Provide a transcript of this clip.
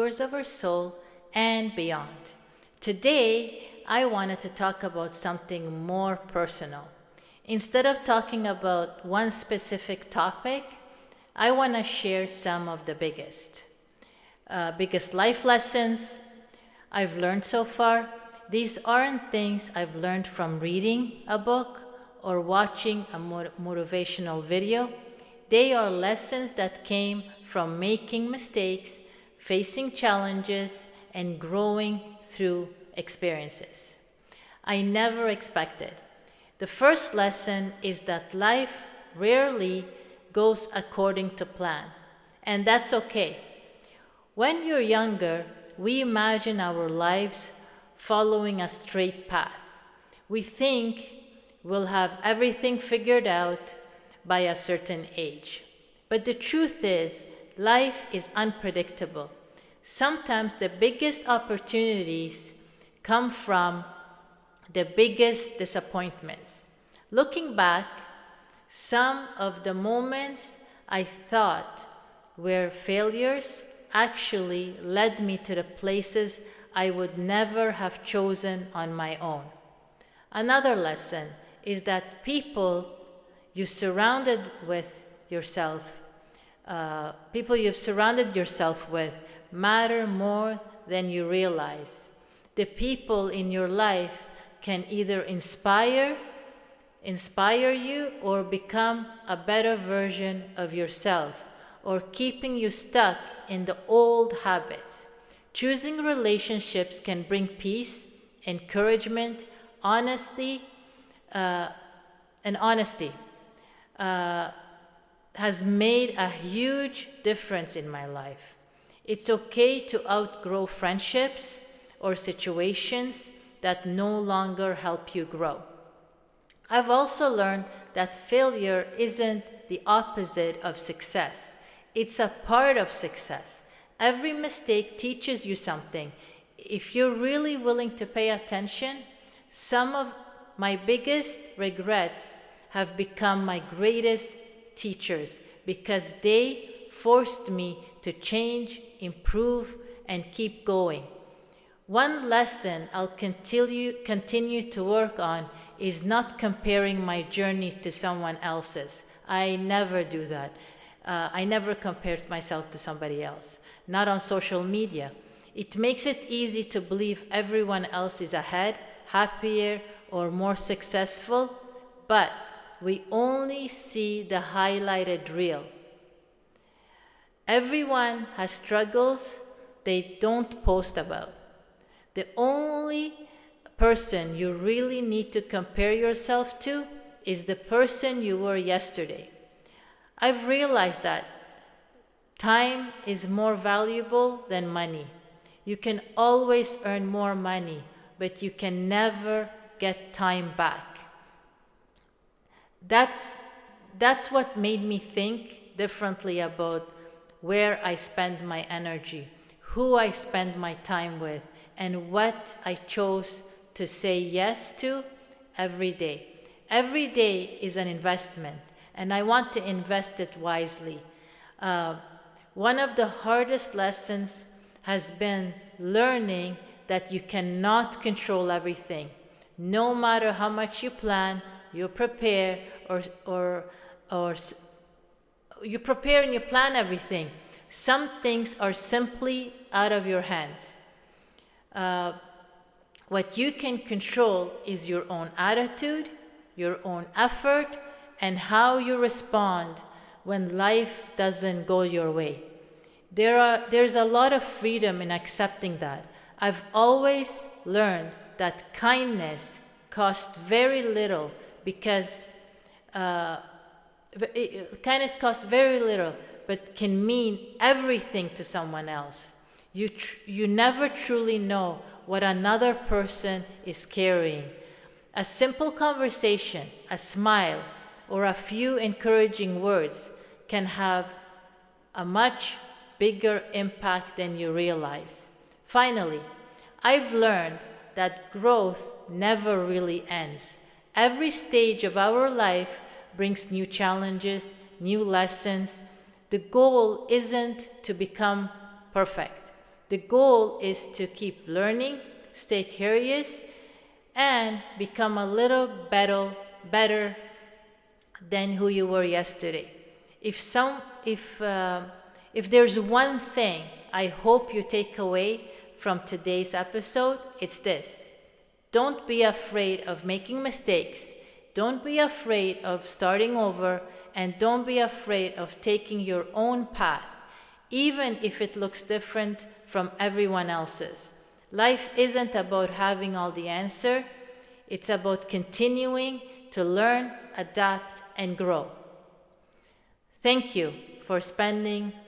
doors of our soul and beyond. Today, I wanted to talk about something more personal. Instead of talking about one specific topic, I want to share some of the biggest life lessons I've learned so far. These aren't things I've learned from reading a book or watching a motivational video. They are lessons that came from making mistakes, facing challenges, and growing through experiences I never expected. The first lesson is that life rarely goes according to plan, and that's okay. When you're younger, we imagine our lives following a straight path. We think we'll have everything figured out by a certain age. But the truth is, life is unpredictable. Sometimes the biggest opportunities come from the biggest disappointments. Looking back, some of the moments I thought were failures actually led me to the places I would never have chosen on my own. Another lesson is that you surrounded with yourself, people you've surrounded yourself with matter more than you realize. The people in your life can either inspire you or become a better version of yourself, or keeping you stuck in the old habits. Choosing relationships can bring peace, encouragement, honesty, and honesty has made a huge difference in my life. It's okay to outgrow friendships or situations that no longer help you grow. I've also learned that failure isn't the opposite of success. It's a part of success. Every mistake teaches you something. If you're really willing to pay attention, some of my biggest regrets have become my greatest teachers because they forced me to change, improve, and keep going. One lesson I'll continue to work on is not comparing my journey to someone else's. I never do that. I never compared myself to somebody else, not on social media. It makes it easy to believe everyone else is ahead, happier, or more successful, but we only see the highlighted reel. Everyone has struggles they don't post about. The only person you really need to compare yourself to is the person you were yesterday. I've realized that time is more valuable than money. You can always earn more money, but you can never get time back. That's what made me think differently about where I spend my energy, who I spend my time with, and what I chose to say yes to every day. Every day is an investment, and I want to invest it wisely. One of the hardest lessons has been learning that you cannot control everything. No matter how much you plan, you prepare, or you prepare and you plan everything. Some things are simply out of your hands. What you can control is your own attitude, your own effort, and how you respond when life doesn't go your way. There's a lot of freedom in accepting that. I've always learned that kindness costs very little because kindness costs very little, but can mean everything to someone else. You never truly know what another person is carrying. A simple conversation, a smile, or a few encouraging words can have a much bigger impact than you realize. Finally, I've learned that growth never really ends. Every stage of our life brings new challenges, new lessons. The goal isn't to become perfect. The goal is to keep learning, stay curious, and become a little better than who you were yesterday. If there's one thing I hope you take away from today's episode, it's this. Don't be afraid of making mistakes. Don't be afraid of starting over, and don't be afraid of taking your own path, even if it looks different from everyone else's. Life isn't about having all the answer. It's about continuing to learn, adapt, and grow. Thank you for spending